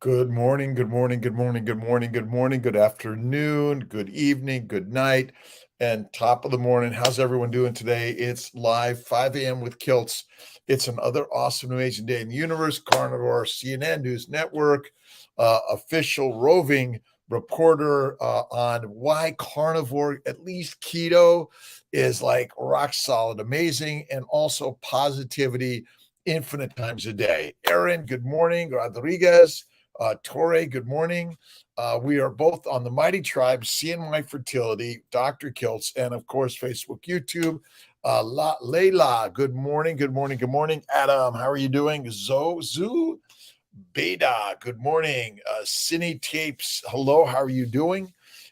Good morning, good morning, good morning, good morning, good morning, good afternoon, good evening, good night, and top of the morning. How's everyone doing today? It's live 5 a.m. with Kiltz. It's another awesome, amazing day in the universe. Carnivore, CNN News Network, official roving reporter on why carnivore, at least keto, is like rock solid, amazing, and also positivity infinite times a day. Aaron, good morning. Rodriguez. Torre, good morning. We are both on the Mighty Tribe, CNY Fertility, Dr. Kiltz, and of course, Facebook, YouTube. Layla, good morning, good morning, good morning. Adam, how are you doing? Zoo, Beta, good morning. Cine Tapes, hello, how are you doing?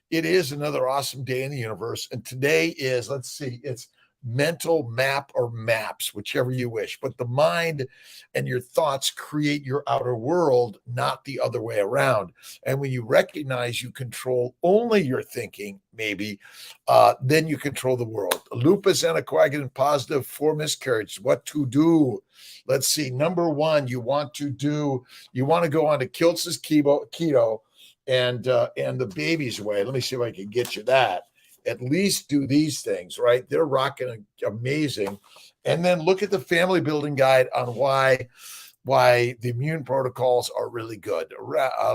It is another awesome day in the universe. And today is, let's see, it's mental map or maps, whichever you wish. But the mind and your thoughts create your outer world, not the other way around. And when you recognize you control only your thinking, maybe, then you control the world. Lupus anticoagulant positive for miscarriage. What to do? Let's see. Number one, you want to go on to Kiltz's keto and the baby's way. Let me see if I can get you that. At least do these things, right? They're rocking amazing. And then look at the family building guide on why the immune protocols are really good.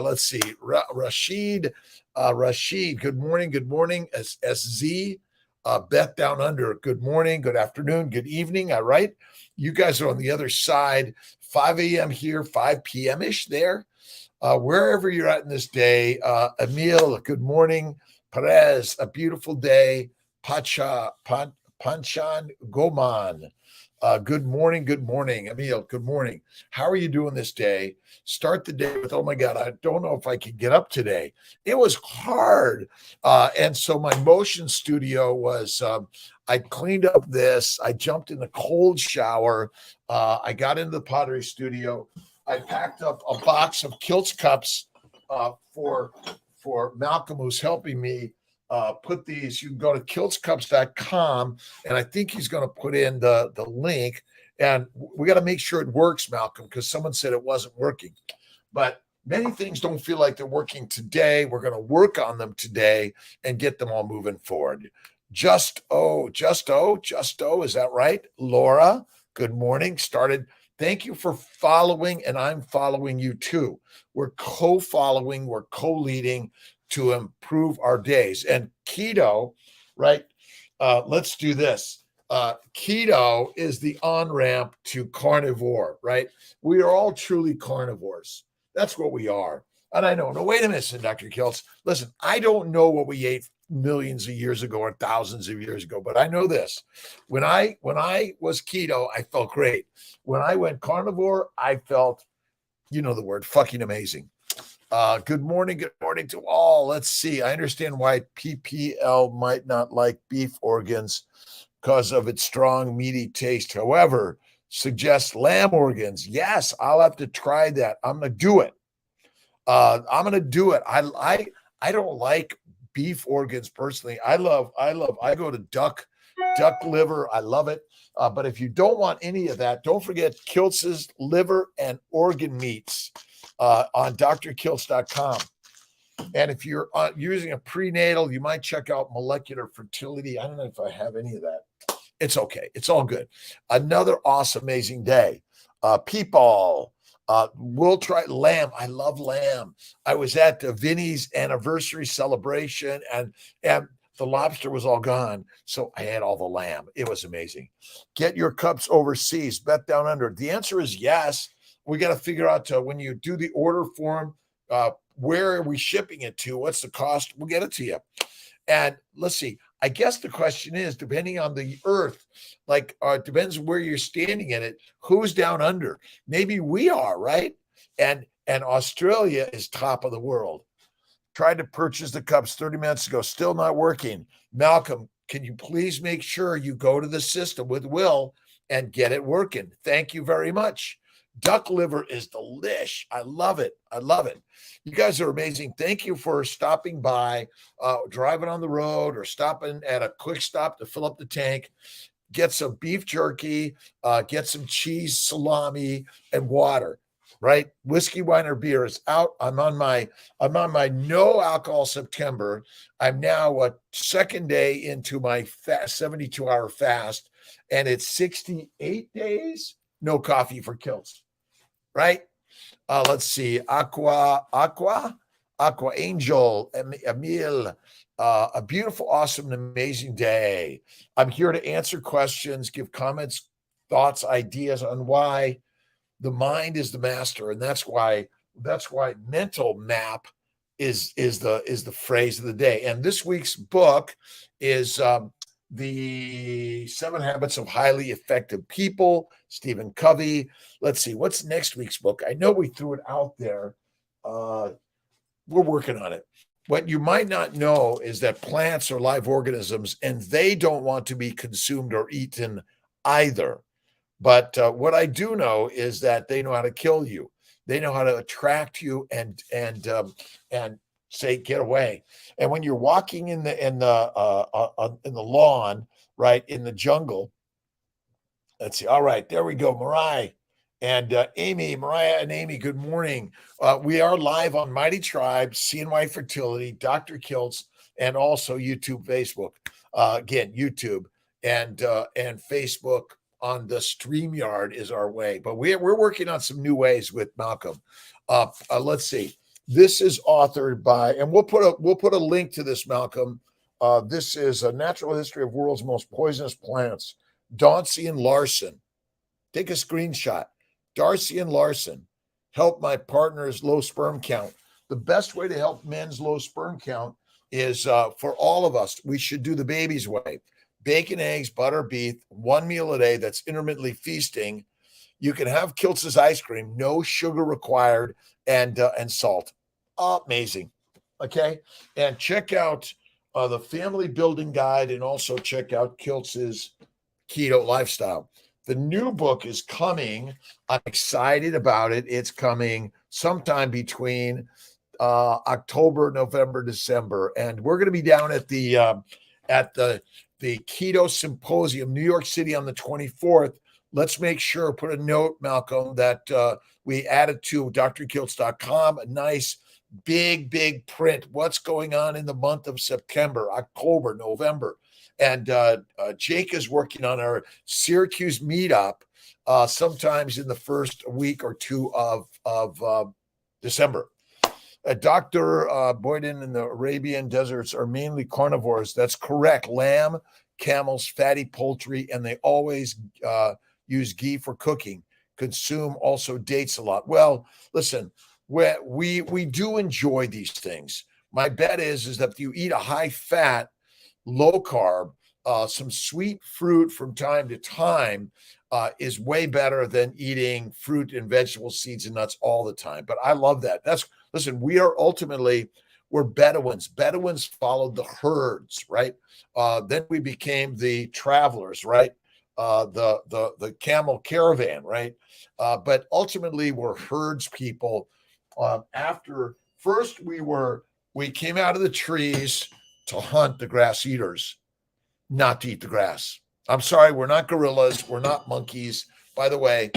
Let's see. Rashid, good morning. SZ, Beth down under, good morning, good afternoon, good evening. All right. You guys are on the other side, 5 a.m. here, 5 p.m.-ish there. Wherever you're at in this day. Emil, good morning. Perez, a beautiful day. Panchan Goman, good morning. Emil, good morning. How are you doing this day? Start the day with, oh my God, I don't know if I can get up today. It was hard. And so my motion studio was, I cleaned up this. I jumped in the cold shower. I got into the pottery studio. I packed up a box of Kiltz cups for Malcolm, who's helping me put these. You can go to kiltzcups.com, and I think he's going to put in the link. And we got to make sure it works, Malcolm, because someone said it wasn't working. But many things don't feel like they're working today. We're going to work on them today and get them all moving forward. Just O, is that right? Laura, good morning. Thank you for following, and I'm following you too. We're co-following, we're co-leading to improve our days. And keto, right? Let's do this. Keto is the on-ramp to carnivore, right? We are all truly carnivores. That's what we are. And I know, no, wait a minute, Dr. Kiltz. Listen, I don't know what we ate millions of years ago or thousands of years ago, but I know this. When I was keto, I felt great. When I went carnivore, I felt, you know the word, fucking amazing. Good morning to all. Let's see. I understand why PPL might not like beef organs because of its strong, meaty taste. However, suggests lamb organs. Yes, I'll have to try that. I'm going to do it. I don't like beef organs personally. I go to duck liver. I love it. But if you don't want any of that, don't forget Kiltz's liver and organ meats on drkiltz.com. And if you're using a prenatal, you might check out molecular fertility. I don't know if I have any of that. It's okay. It's all good. Another awesome, amazing day. People, we'll try lamb. I love lamb. I was at Vinny's anniversary celebration, and the lobster was all gone. So I had all the lamb. It was amazing. Get your cups overseas. Bet down under. The answer is yes. We got to figure out when you do the order form, where are we shipping it to? What's the cost? We'll get it to you. And let's see. I guess the question is, depending on the earth, it depends where you're standing in it, who's down under. Maybe we are, right? And Australia is top of the world. Tried to purchase the cups 30 minutes ago, still not working. Malcolm, can you please make sure you go to the system with Will and get it working? Thank you very much. Duck liver is delish. I love it. You guys are amazing. Thank you for stopping by, driving on the road or stopping at a quick stop to fill up the tank. Get some beef jerky, get some cheese, salami, and water. right? Whiskey, wine, or beer is out. I'm on my no alcohol September. I'm now a second day into my 72-hour fast, and it's 68 days, no coffee for Kiltz, right? Let's see, Aqua Angel, Emil, a beautiful, awesome, and amazing day. I'm here to answer questions, give comments, thoughts, ideas on why the mind is the master, and that's why mental map is the phrase of the day. And this week's book is the 7 Habits of Highly Effective People, Stephen Covey. Let's see, what's next week's book? I know we threw it out there. We're working on it. What you might not know is that plants are live organisms, and they don't want to be consumed or eaten either. But what I do know is that they know how to kill you. They know how to attract you and say get away. And when you're walking in the lawn, right, in the jungle. Let's see. All right, there we go, Mariah and Mariah and Amy. Good morning. We are live on Mighty Tribe, CNY Fertility, Dr. Kiltz, and also YouTube, Facebook. Again, YouTube and Facebook on the StreamYard is our way, but we're working on some new ways with Malcolm. Let's see. This is authored by, and we'll put a link to this, Malcolm. This is A Natural History of World's Most Poisonous Plants. Darcy and Larson. Take a screenshot. Darcy and Larson. Help my partner's low sperm count. The best way to help men's low sperm count is for all of us. We should do the baby's way. Bacon, eggs, butter, beef, 1 meal a day. That's intermittently feasting. You can have Kiltz's ice cream, no sugar required, and salt. Amazing. Okay, and check out the Family Building Guide, and also check out Kiltz's Keto Lifestyle. The new book is coming. I'm excited about it. It's coming sometime between October, November, December, and we're going to be down at the Keto Symposium, New York City, on the 24th. Let's make sure, put a note, Malcolm, that we added to drkiltz.com a nice big print. What's going on in the month of September, October, November. And Jake is working on our Syracuse meetup sometimes in the first week or two of December. Dr. Boyden in the Arabian deserts are mainly carnivores. That's correct. Lamb, camels, fatty poultry, and they always use ghee for cooking. Consume also dates a lot. Well, listen, we do enjoy these things. My bet is that if you eat a high fat, low carb, some sweet fruit from time to time is way better than eating fruit and vegetables, seeds and nuts all the time. But I love that. Listen, we're Bedouins. Bedouins followed the herds, right? Then we became the travelers, right? The camel caravan, right? But ultimately we're herds people. After first we came out of the trees to hunt the grass eaters, not to eat the grass. I'm sorry, we're not gorillas. We're not monkeys. By the way,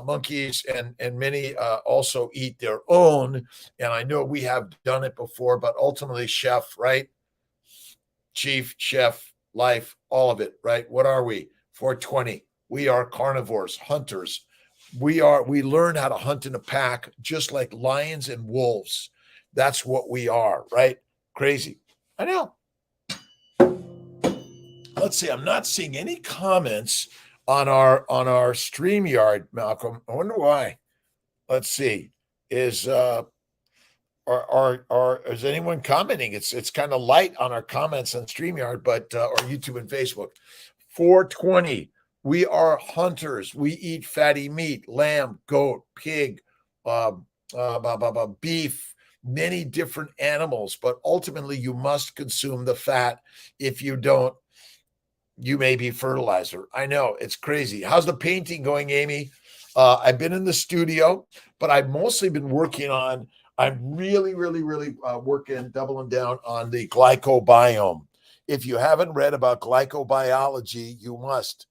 monkeys and many also eat their own. And I know we have done it before, but ultimately, chef, right? Chief, chef, life, all of it, right? What are we? 420. We are carnivores, hunters. We learn how to hunt in a pack, just like lions and wolves. That's what we are, right? Crazy. I know. Let's see. I'm not seeing any comments on our StreamYard, Malcolm. I wonder why. Let's see. Is anyone commenting? It's kind of light on our comments on StreamYard, but or YouTube and Facebook. 420. We are hunters. We eat fatty meat, lamb, goat, pig, beef, many different animals, but ultimately you must consume the fat. If you don't, you may be fertilizer. I know, it's crazy. How's the painting going, Amy? I've been in the studio, but I've mostly been working on, I'm really working, doubling down on the glycobiome. If you haven't read about glycobiology, you must.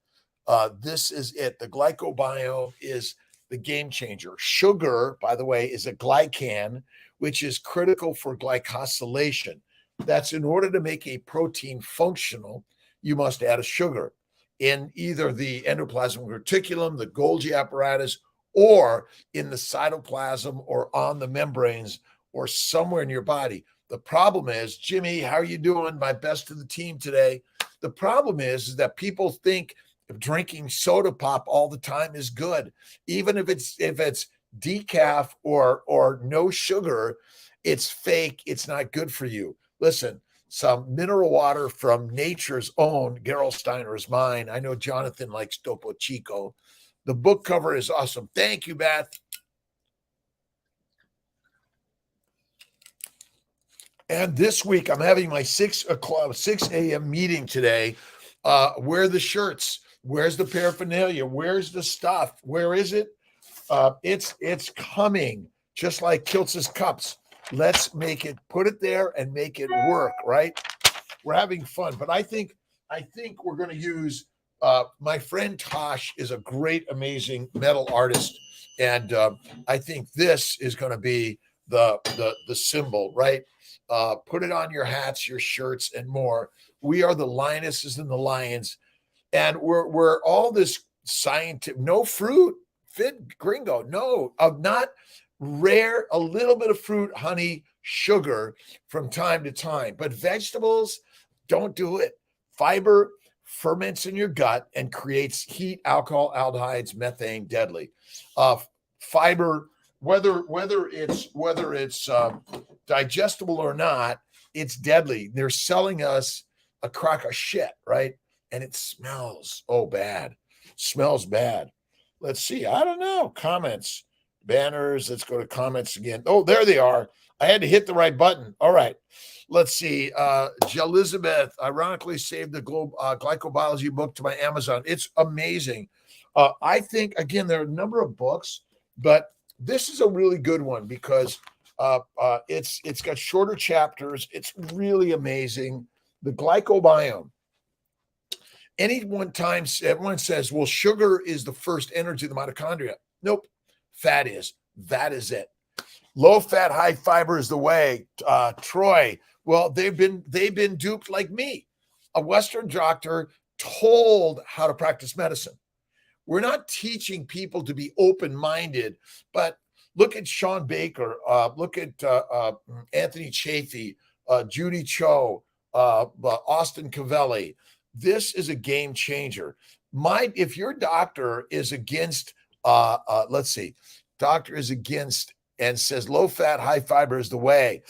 This is it. The glycobiome is the game changer. Sugar, by the way, is a glycan, which is critical for glycosylation. That's in order to make a protein functional, you must add a sugar in either the endoplasmic reticulum, the Golgi apparatus, or in the cytoplasm or on the membranes or somewhere in your body. The problem is, Jimmy, how are you doing? My best to the team today. The problem is that people think drinking soda pop all the time is good. Even if it's decaf or no sugar, it's fake. It's not good for you. Listen, some mineral water from nature's own, Gerolsteiner's mine. I know Jonathan likes Topo Chico. The book cover is awesome. Thank you, Beth. And this week, I'm having my 6 a.m. meeting today. Where are the shirts? Where's the paraphernalia? Where's the stuff? Where is it? It's coming, just like Kiltz's cups. Let's make it, put it there and make it work, right? We're having fun. But I think we're going to use, my friend Tosh is a great, amazing metal artist. And I think this is going to be the symbol, right? Put it on your hats, your shirts, and more. We are the lionesses and the lions. And we're all this scientific, no fruit, fit gringo, no, not rare, a little bit of fruit, honey, sugar from time to time. But vegetables, don't do it. Fiber ferments in your gut and creates heat, alcohol, aldehydes, methane, deadly. Fiber, whether it's digestible or not, it's deadly. They're selling us a crock of shit, right? And it smells, bad. Smells bad. Let's see. I don't know. Comments, banners. Let's go to comments again. Oh, there they are. I had to hit the right button. All right. Let's see. Elizabeth ironically saved the Glycobiology book to my Amazon. It's amazing. I think, again, there are a number of books, but this is a really good one because it's got shorter chapters. It's really amazing. The glycobiome. Any one time, everyone says, well, sugar is the first energy of the mitochondria. Nope. Fat is. That is it. Low fat, high fiber is the way. Troy, well, they've been duped like me. A Western doctor told how to practice medicine. We're not teaching people to be open-minded, but look at Sean Baker, look at Anthony Chafee, Judy Cho, Austin Cavelli. This is a game changer. If your doctor is against, doctor is against and says low fat, high fiber is the way.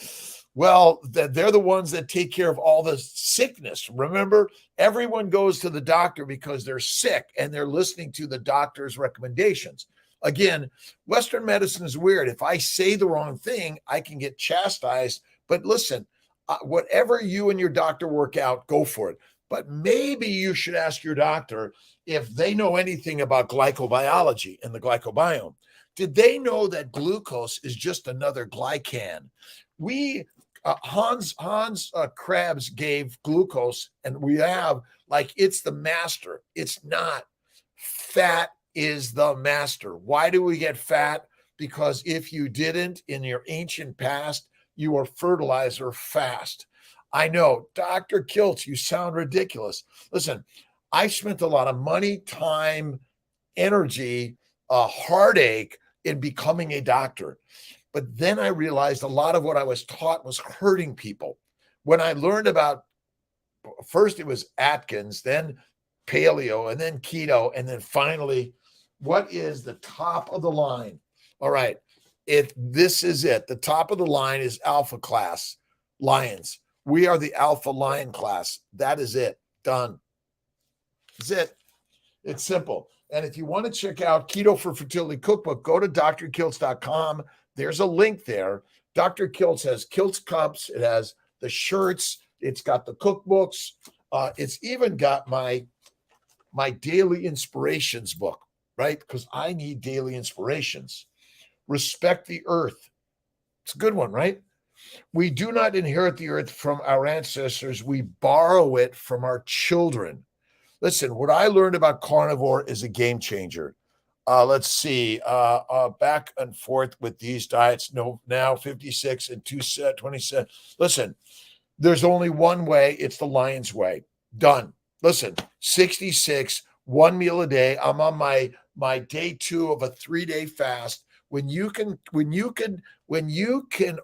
Well, they're the ones that take care of all the sickness. Remember, everyone goes to the doctor because they're sick and they're listening to the doctor's recommendations. Again, Western medicine is weird. If I say the wrong thing, I can get chastised. But listen, whatever you and your doctor work out, go for it. But maybe you should ask your doctor if they know anything about glycobiology and the glycobiome. Did they know that glucose is just another glycan? Hans Krebs gave glucose, and we have it's the master. It's not. Fat is the master. Why do we get fat? Because if you didn't in your ancient past, you were fertilizer fast. I know, Dr. Kiltz, you sound ridiculous. Listen, I spent a lot of money, time, energy, heartache in becoming a doctor. But then I realized a lot of what I was taught was hurting people. When I learned about, first it was Atkins, then paleo, and then keto, and then finally, what is the top of the line? All right, this is it. The top of the line is alpha class, lions. We are the alpha lion class. That is it. Done. That's it. It's simple. And if you want to check out Keto for Fertility Cookbook, go to drkiltz.com. There's a link there. Dr. Kiltz has Kiltz cups. It has the shirts. It's got the cookbooks. It's even got my daily inspirations book, right? Because I need daily inspirations. Respect the earth. It's a good one, right? We do not inherit the earth from our ancestors. We borrow it from our children. Listen, what I learned about carnivore is a game changer. Let's see. Back and forth with these diets. No, now 56 and 27. Listen, there's only one way. It's the lion's way. Done. Listen, 66, one meal a day. I'm on my day 2 of a 3-day fast. When you can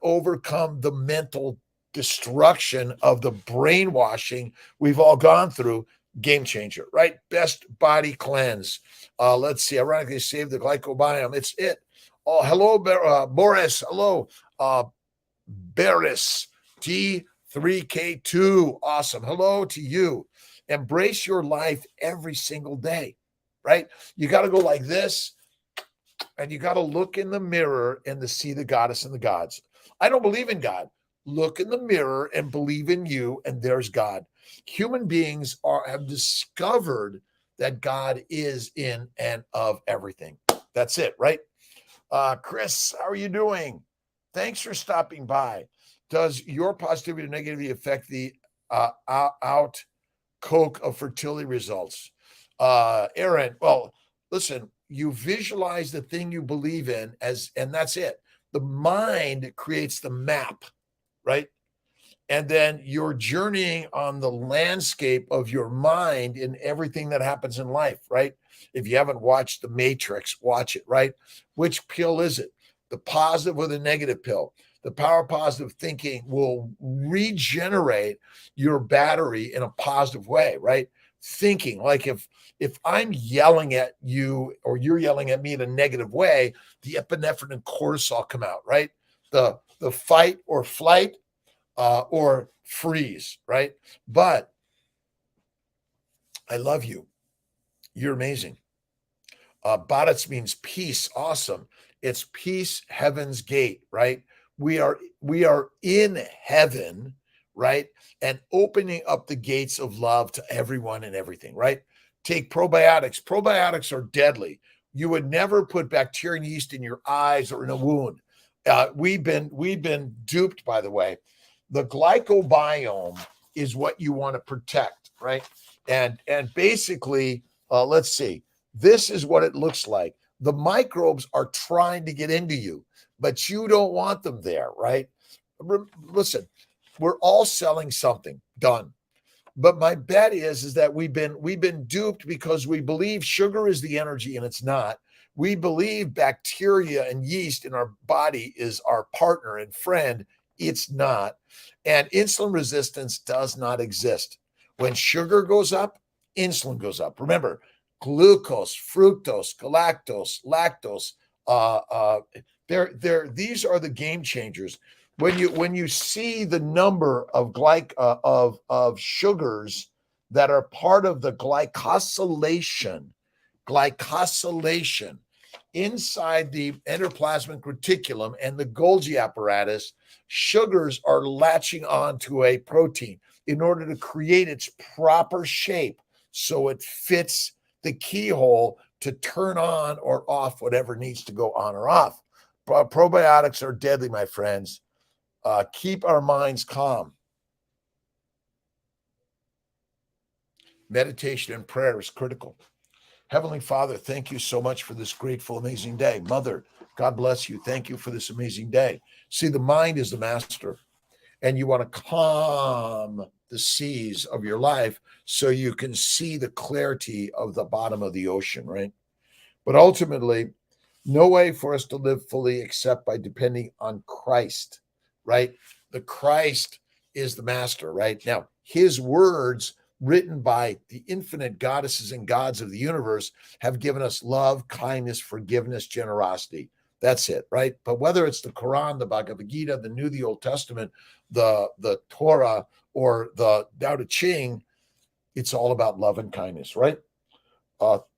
overcome the mental destruction of the brainwashing we've all gone through, game changer, right? Best body cleanse. Let's see. Ironically, save the glycobiome. It's it. Oh, hello, Boris. Hello, Beris. T3K2. Awesome. Hello to you. Embrace your life every single day, right? You got to go like this, and you got to look in the mirror and to see the goddess and the gods. I don't believe in God. Look in the mirror and believe in you, and there's God. Human beings have discovered that God is in and of everything. That's it, right? Chris, how are you doing? Thanks for stopping by. Does your positivity or negativity affect the out coke of fertility results? Aaron, well, listen, you visualize the thing you believe in and that's it. The mind creates the map, right? And then you're journeying on the landscape of your mind in everything that happens in life, right? If you haven't watched The Matrix, watch it, right? Which pill is it? The positive or the negative pill? The power of positive thinking will regenerate your battery in a positive way, right? Thinking like if I'm yelling at you or you're yelling at me in a negative way, the epinephrine and cortisol come out, right? The fight or flight or freeze, right? But I love you. You're amazing. Badats means peace. Awesome. It's peace, heaven's gate, right? We are in heaven, right? And opening up the gates of love to everyone and everything, right? Take probiotics. Probiotics are deadly. You would never put bacteria and yeast in your eyes or in a wound. We've been duped, by the way. The glycobiome is what you want to protect, right? And basically, let's see. This is what it looks like. The microbes are trying to get into you, but you don't want them there, right? Listen, we're all selling something. Done. But my bet is that we've been duped because we believe sugar is the energy and it's not. We believe bacteria and yeast in our body is our partner and friend. It's not. And insulin resistance does not exist. When sugar goes up, insulin goes up. Remember, glucose, fructose, galactose, lactose. These are the game changers. When you see the number of of sugars that are part of the glycosylation inside the endoplasmic reticulum and the Golgi apparatus, sugars are latching onto a protein in order to create its proper shape so it fits the keyhole to turn on or off whatever needs to go on or off. Probiotics are deadly, my friends. Keep our minds calm. Meditation and prayer is critical. Heavenly Father, thank you so much for this grateful, amazing day. Mother, God bless you. Thank you for this amazing day. See, the mind is the master, and you want to calm the seas of your life so you can see the clarity of the bottom of the ocean, right? But ultimately, no way for us to live fully except by depending on Christ, right? The Christ is the master, right? Now, his words written by the infinite goddesses and gods of the universe have given us love, kindness, forgiveness, generosity. That's it, right? But whether it's the Quran, the Bhagavad Gita, the New, the Old Testament, the Torah, or the Tao Te Ching, it's all about love and kindness, right?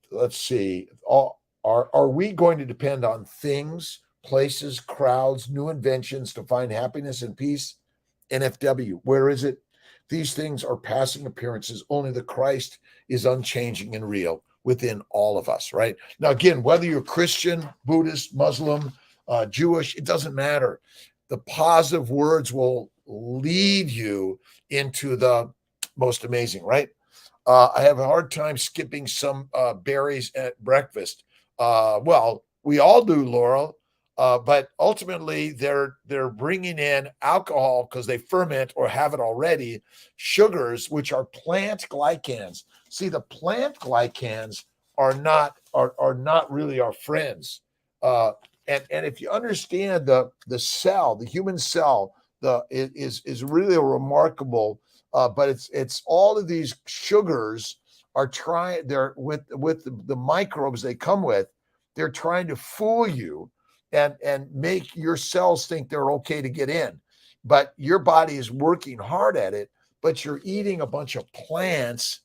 Let's see. Are we going to depend on things, places, crowds, new inventions to find happiness and peace? NFW, where is it? These things are passing appearances. Only the Christ is unchanging and real within all of us, right? Now, again, whether you're Christian, Buddhist, Muslim, Jewish, it doesn't matter. The positive words will lead you into the most amazing, right? I have a hard time skipping some berries at breakfast. Well, we all do, Laurel. But ultimately, they're bringing in alcohol because they ferment or have it already, sugars, which are plant glycans. See, the plant glycans are not really our friends. And if you understand the cell, the human cell, is really a remarkable. But it's all of these sugars are trying. They're with the microbes they come with. They're trying to fool you and make your cells think they're okay to get in. But your body is working hard at it, but you're eating a bunch of plants,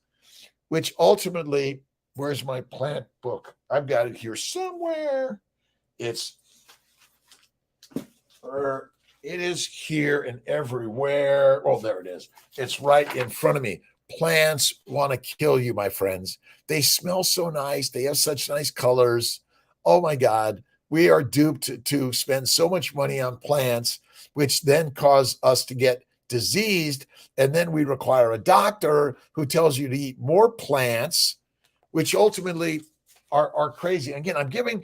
which ultimately, where's my plant book? I've got it here somewhere. It is here and everywhere. Oh, there it is. It's right in front of me. Plants want to kill you, my friends. They smell so nice. They have such nice colors. Oh my God. We are duped to spend so much money on plants, which then cause us to get diseased. And then we require a doctor who tells you to eat more plants, which ultimately are crazy. Again, I'm giving,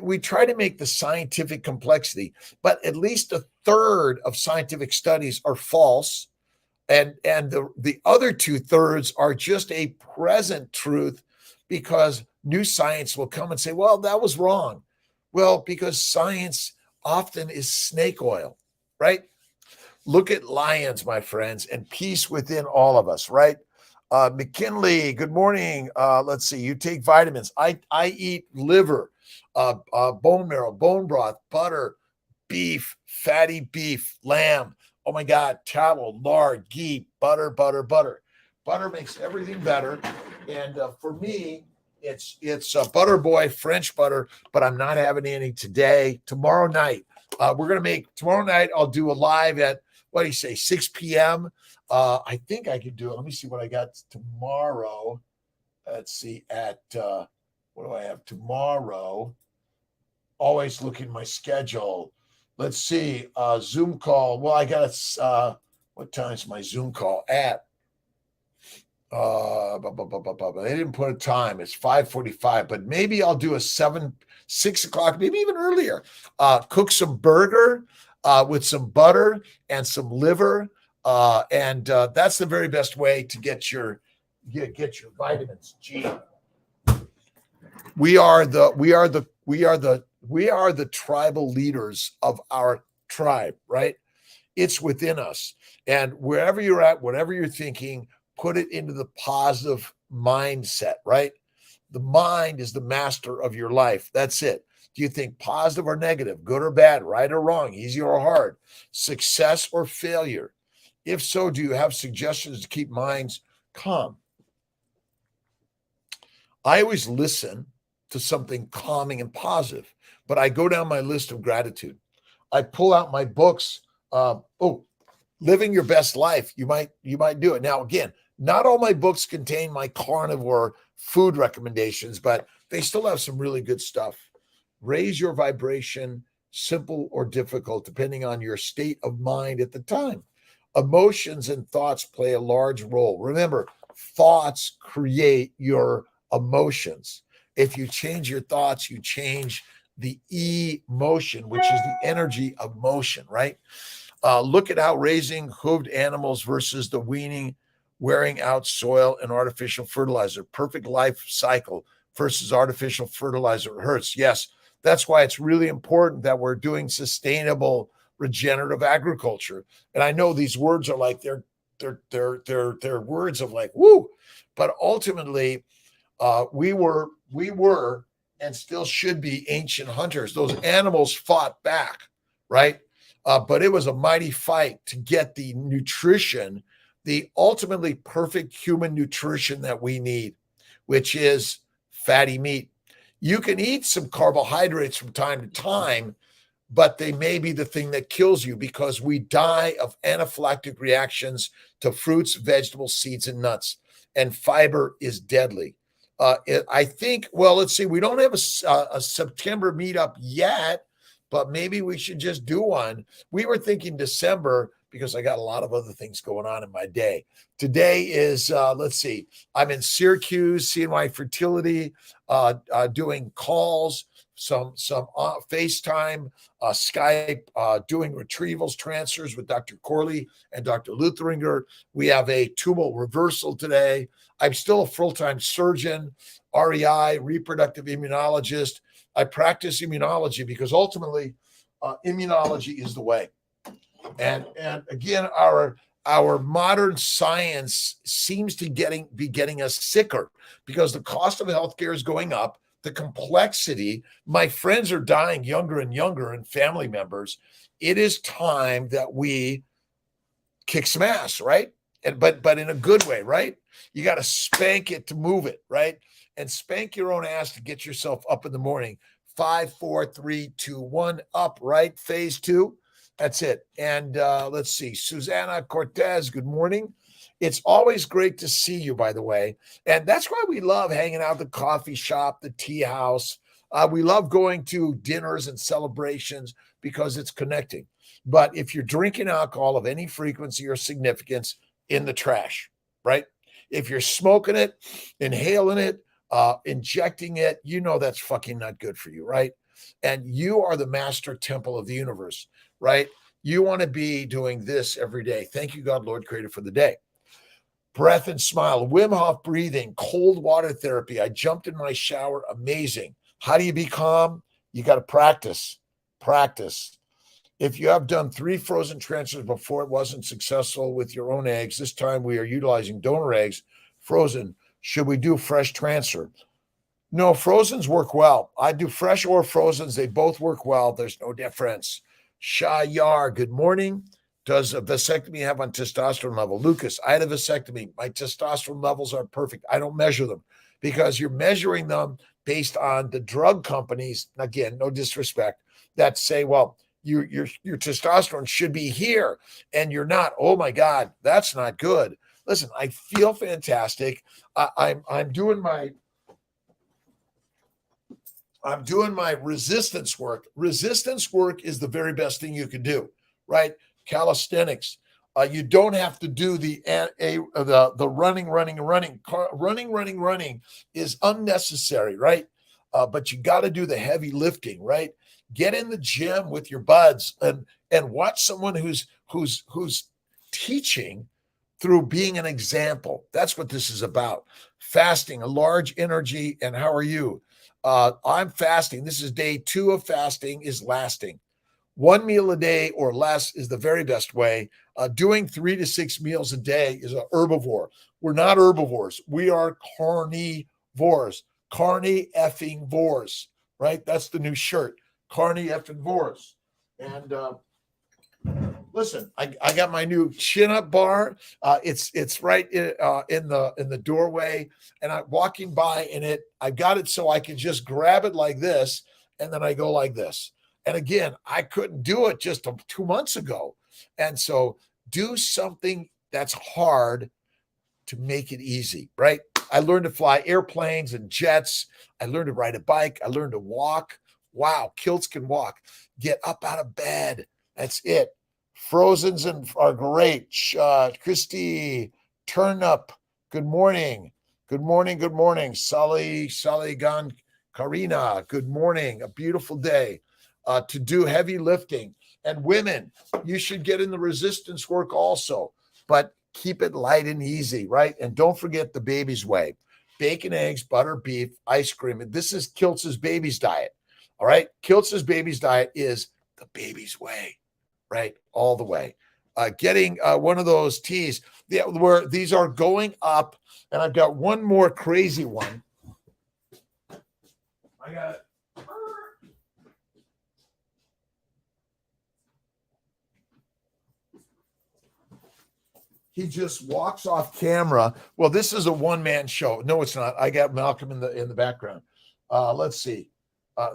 we try to make the scientific complexity, but at least a third of scientific studies are false. And the other 2/3 are just a present truth, because new science will come and say, well, that was wrong. Well, because science often is snake oil, right? Look at lions, my friends, and peace within all of us, right? McKinley, good morning. Let's see. You take vitamins. I eat liver, bone marrow, bone broth, butter, beef, fatty beef, lamb. Oh my God, tallow, lard, ghee, butter, butter, butter. Butter makes everything better. And for me, it's butter boy, French butter, but I'm not having any today. Tomorrow night, tomorrow night, I'll do a live at, what do you say, 6 p.m. I think I could do it. Let me see what I got tomorrow. Let's see, at what do I have tomorrow? Always looking at my schedule. Let's see, Zoom call. Well, I got what time is my Zoom call at? They didn't put a time. It's 5:45, but maybe I'll do a 6 o'clock, maybe even earlier. Cook some burger with some butter and some liver. And that's the very best way to get your vitamins. Gee, we are the tribal leaders of our tribe, right? It's within us. And wherever you're at, whatever you're thinking, put it into the positive mindset, right? The mind is the master of your life. That's it. Do you think positive or negative, good or bad, right or wrong, easy or hard, success or failure? If so, do you have suggestions to keep minds calm? I always listen to something calming and positive, but I go down my list of gratitude. I pull out my books. Living Your Best Life. You might do it. Now, again, not all my books contain my carnivore food recommendations, but they still have some really good stuff. Raise your vibration, simple or difficult, depending on your state of mind at the time. Emotions and thoughts play a large role. Remember, thoughts create your emotions. If you change your thoughts, you change the emotion, which is the energy of motion, right? Look at how raising hooved animals versus the wearing out soil and artificial fertilizer. Perfect life cycle versus artificial fertilizer hurts. Yes, that's why it's really important that we're doing sustainable regenerative agriculture. And I know these words are like they're words of like woo, but ultimately we were and still should be ancient hunters. Those animals fought back, right? But it was a mighty fight to get the nutrition, the ultimately perfect human nutrition that we need, which is fatty meat. You can eat some carbohydrates from time to time, but they may be the thing that kills you, because we die of anaphylactic reactions to fruits, vegetables, seeds, and nuts. And fiber is deadly. I think, well, let's see, we don't have a September meetup yet, but maybe we should just do one. We were thinking December, because I got a lot of other things going on in my day. Today is, let's see, I'm in Syracuse seeing my fertility, doing calls, some FaceTime, Skype, doing retrievals, transfers with Dr. Corley and Dr. Lutheringer. We have a tumor reversal today. I'm still a full-time surgeon, REI, reproductive immunologist. I practice immunology because ultimately immunology is the way. And again, our modern science seems to be getting us sicker because the cost of healthcare is going up. The complexity, my friends are dying younger and younger, and family members. It is time that we kick some ass, right? But in a good way, right? You got to spank it to move it, right? And spank your own ass to get yourself up in the morning. 5, 4, 3, 2, 1, up, right? Phase 2. That's it. And let's see. Susanna Cortez, good morning. It's always great to see you, by the way. And that's why we love hanging out at the coffee shop, the tea house. We love going to dinners and celebrations because it's connecting. But if you're drinking alcohol of any frequency or significance, in the trash, right? If you're smoking it, inhaling it, injecting it, that's fucking not good for you, right? And you are the master temple of the universe, right? You want to be doing this every day. Thank you, God, Lord, Creator, for the day. Breath and smile, Wim Hof breathing, cold water therapy. I jumped in my shower. Amazing. How do you be calm? You got to practice. If you have done 3 frozen transfers before it wasn't successful with your own eggs, this time we are utilizing donor eggs, frozen. Should we do fresh transfer? No, frozens work well. I do fresh or frozens. They both work well. There's no difference. Shayar, good morning. Does a vasectomy have on testosterone level? Lucas, I had a vasectomy. My testosterone levels are perfect. I don't measure them because you're measuring them based on the drug companies. Again, no disrespect, that say, well, your testosterone should be here and you're not. Oh my God, that's not good. Listen, I feel fantastic. I'm doing my resistance work. Resistance work is the very best thing you can do, right? Calisthenics. You don't have to do the running. Running is unnecessary, right? But you got to do the heavy lifting, right? Get in the gym with your buds and watch someone who's teaching through being an example. That's what this is about. Fasting, a large energy. And how are you? I'm fasting. This is day 2 of fasting is lasting. 1 meal a day or less is the very best way. Doing 3 to 6 meals a day is an herbivore. We're not herbivores. We are carnivores. Carni-effing-vores, right? That's the new shirt. Carni-effing-vores. And listen, I got my new chin-up bar. It's right in the doorway, and I'm walking by, and I got it so I can just grab it like this, and then I go like this. And again, I couldn't do it just 2 months ago. And so do something that's hard to make it easy, right? I learned to fly airplanes and jets. I learned to ride a bike. I learned to walk. Wow, Kiltz can walk. Get up out of bed. That's it. Frozens are great. Christy Turnup, good morning. Good morning. Sally Gan Karina, good morning. A beautiful day. To do heavy lifting. And women, you should get in the resistance work also, but keep it light and easy, right? And don't forget the baby's way. Bacon, eggs, butter, beef, ice cream. And this is Kiltz's BEBBIS Diet. All right. Kiltz's BEBBIS Diet is the baby's way, right? All the way. Getting one of those teas where these are going up. And I've got one more crazy one. I got it. He just walks off camera. Well, this is a one-man show. No, it's not. I got Malcolm in the background. Let's see.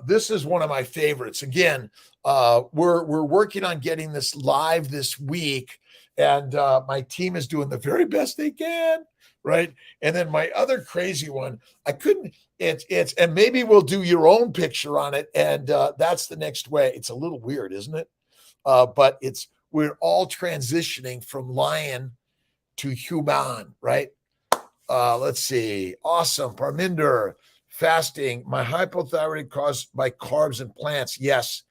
This is one of my favorites. Again, we're working on getting this live this week, and my team is doing the very best they can, right? And then my other crazy one, I couldn't. It's and maybe we'll do your own picture on it, and that's the next way. It's a little weird, isn't it? But it's we're all transitioning from lion to human, right? Let's see. Awesome. Parminder, fasting. My hypothyroid caused by carbs and plants. Yes.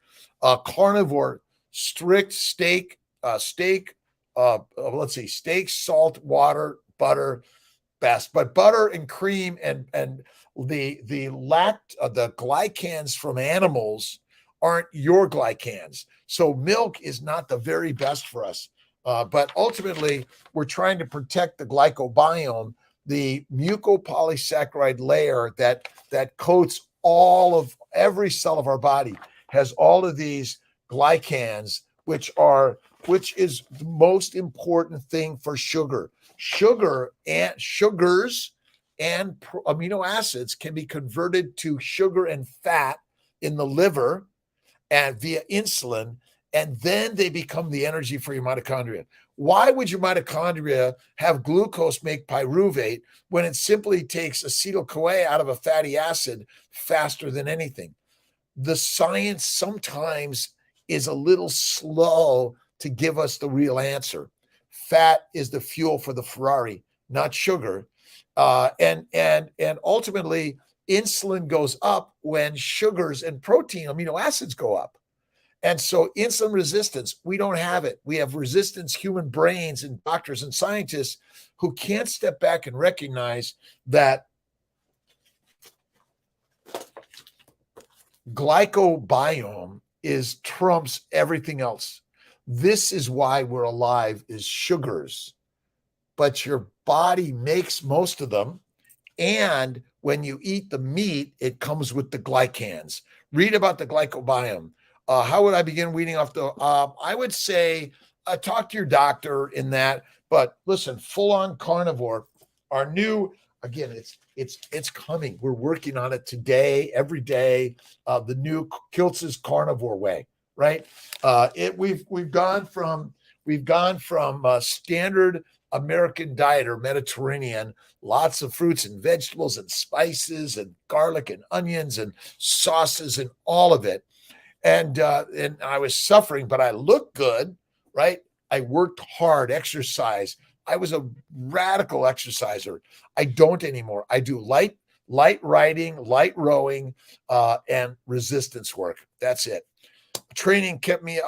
Carnivore, strict steak, let's see, steak, salt, water, butter, best. But butter and cream and the glycans from animals aren't your glycans. So milk is not the very best for us. But ultimately, we're trying to protect the glycobiome, the mucopolysaccharide layer that coats every cell of our body, has all of these glycans, which is the most important thing for sugars and amino acids can be converted to sugar and fat in the liver and via insulin, and then they become the energy for your mitochondria. Why would your mitochondria have glucose make pyruvate when it simply takes acetyl-CoA out of a fatty acid faster than anything? The science sometimes is a little slow to give us the real answer. Fat is the fuel for the Ferrari, not sugar. And ultimately, insulin goes up when sugars and protein amino acids go up. And so insulin resistance, we don't have it. We have resistance human brains and doctors and scientists who can't step back and recognize that glycobiome trumps everything else. This is why we're alive, is sugars. But your body makes most of them. And when you eat the meat, it comes with the glycans. Read about the glycobiome. How would I begin weaning off I would say talk to your doctor in that. But listen, full-on carnivore, our new, again, it's coming. We're working on it today, every day. The new Kiltz's carnivore way, right? We've gone from standard American diet or Mediterranean, lots of fruits and vegetables and spices and garlic and onions and sauces and all of it. And I was suffering, but I looked good, right? I worked hard, exercise. I was a radical exerciser. I don't anymore. I do light riding, light rowing, and resistance work. That's it. Training kept me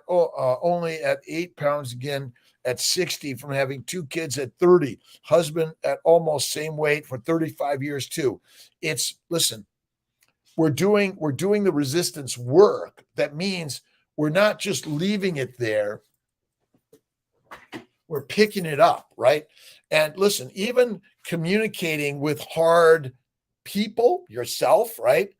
only at 8 pounds again at 60 from having 2 kids at 30, husband at almost same weight for 35 years too. Listen, we're doing the resistance work. That means we're not just leaving it there. We're picking it up, right? And listen, even communicating with hard people, yourself, right?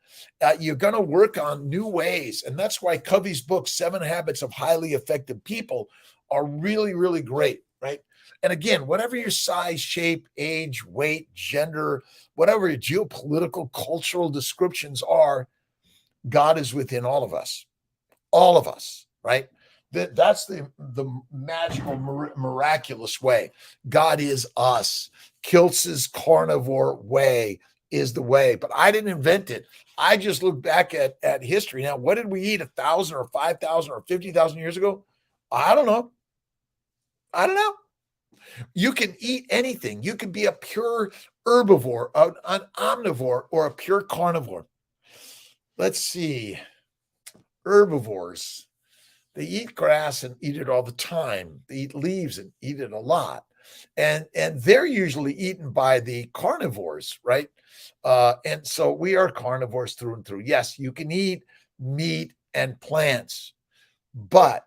You're going to work on new ways. And that's why Covey's book, 7 Habits of Highly Effective People, are really, really great, right? And again, whatever your size, shape, age, weight, gender, whatever your geopolitical, cultural descriptions are, God is within all of us, right? That's the magical, miraculous way. God is us. Kiltz's carnivore way is the way, but I didn't invent it. I just look back at history. Now, what did we eat 1,000 or 5,000 or 50,000 years ago? I don't know. You can eat anything. You can be a pure herbivore, an omnivore, or a pure carnivore. Let's see. Herbivores, they eat grass and eat it all the time. They eat leaves and eat it a lot. And they're usually eaten by the carnivores, right? And so we are carnivores through and through. Yes, you can eat meat and plants, but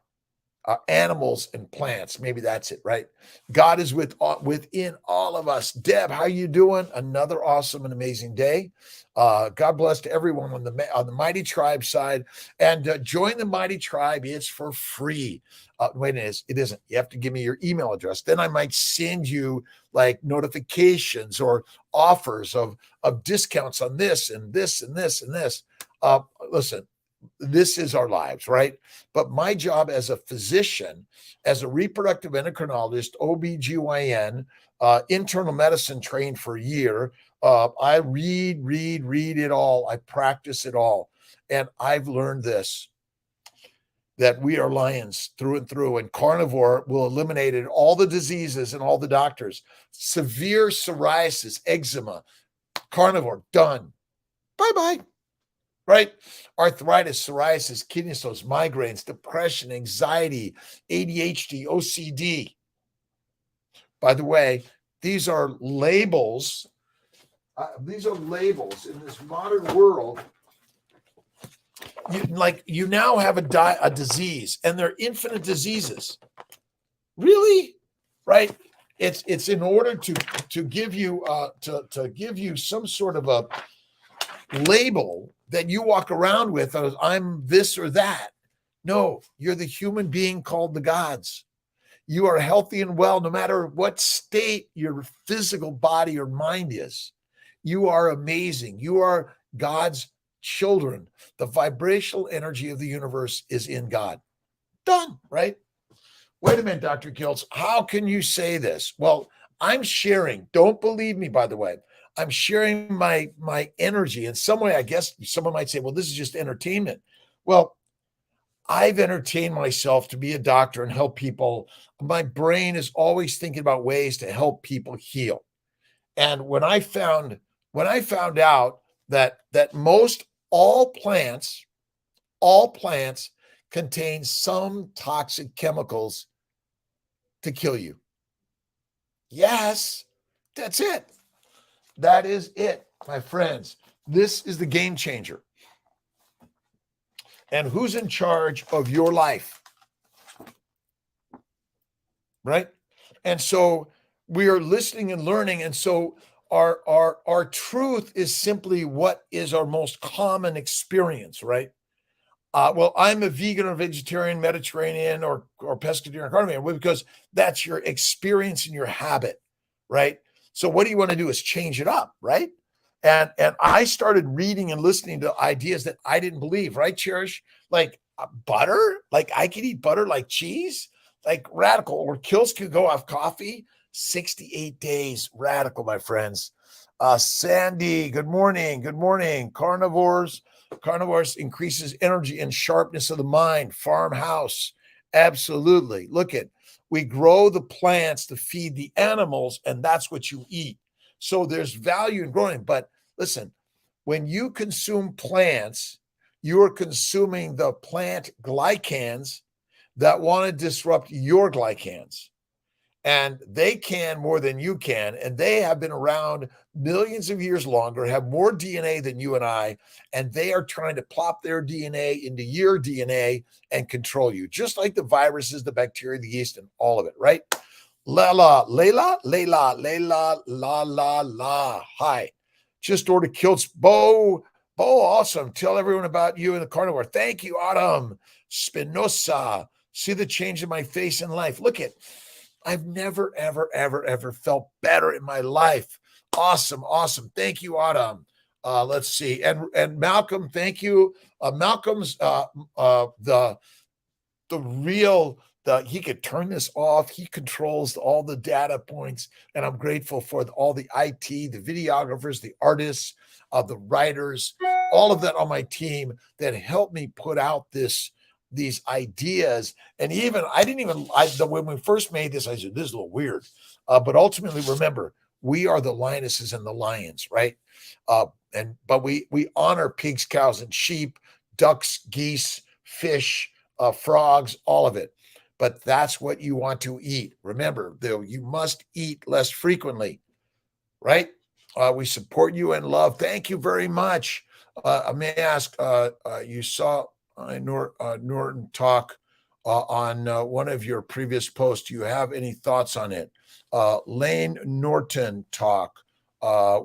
animals and plants, maybe that's it, right? God is within all of us. Deb, how you doing? Another awesome and amazing day. God bless to everyone on the Mighty Tribe side, and join the Mighty Tribe. It's for free. Wait, it isn't. You have to give me your email address. Then I might send you like notifications or offers of discounts on this and this and this and this. Listen, this is our lives, right? But my job as a physician, as a reproductive endocrinologist, OBGYN, internal medicine trained for a year, I read it all. I practice it all. And I've learned this. that we are lions through and through, and carnivore will eliminate all the diseases and all the doctors. Severe psoriasis, eczema, carnivore, done. Bye-bye. Right? Arthritis, psoriasis, kidney stones, migraines, depression, anxiety, ADHD, OCD. By the way, these are labels. These are labels in this modern world. You now have a disease, and they're infinite diseases. Really? Right? It's in order to give you to give you some sort of a label that you walk around with as I'm this or that. No, you're the human being called the gods. You are healthy and well, no matter what state your physical body or mind is. You are amazing. You are God's children. The vibrational energy of the universe is in God. Done, right? Wait a minute, Dr. Kiltz. How can you say this? Well, I'm sharing. Don't believe me, by the way. I'm sharing my energy in some way. I guess someone might say, well, this is just entertainment. Well, I've entertained myself to be a doctor and help people. My brain is always thinking about ways to help people heal. And when I found out that most all plants contain some toxic chemicals to kill you. Yes, that's it. That is it, my friends. This is the game changer. And who's in charge of your life? Right? And so we are listening and learning. And so our truth is simply what is our most common experience, right? Well, I'm a vegan or vegetarian, Mediterranean, or pescatarian, carnivore, because that's your experience and your habit, right? So what do you want to do is change it up, right? And I started reading and listening to ideas that I didn't believe, right, Cherish? Like butter, like I could eat butter like cheese, like radical, or Kiltz could go off coffee. 68 days, radical, my friends. Sandy, good morning. Good morning. Carnivores increases energy and sharpness of the mind. Farmhouse, absolutely. Look at, we grow the plants to feed the animals, and that's what you eat. So there's value in growing. But listen, when you consume plants, you are consuming the plant glycans that want to disrupt your glycans. And they can more than you can. And they have been around millions of years longer, have more DNA than you and I. And they are trying to plop their DNA into your DNA and control you, just like the viruses, the bacteria, the yeast, and all of it, right? Layla. Hi. Just ordered Kiltz. Bo, awesome. Tell everyone about you and the carnivore. Thank you, Autumn. Spinoza. See the change in my face and life. Look at, I've never, ever felt better in my life. Awesome. Thank you, Autumn. Let's see. And Malcolm, thank you. Malcolm's the real, he could turn this off. He controls all the data points. And I'm grateful for all the IT, the videographers, the artists, the writers, all of that on my team that helped me put out these ideas. And even when we first made this, I said, this is a little weird. But ultimately, remember, we are the lionesses and the lions, right? But we honor pigs, cows, and sheep, ducks, geese, fish, frogs, all of it. But that's what you want to eat. Remember, though, you must eat less frequently, right? We support you and love. Thank you very much. I may ask, you saw Norton talk on one of your previous posts. Do you have any thoughts on it? Lane Norton talk.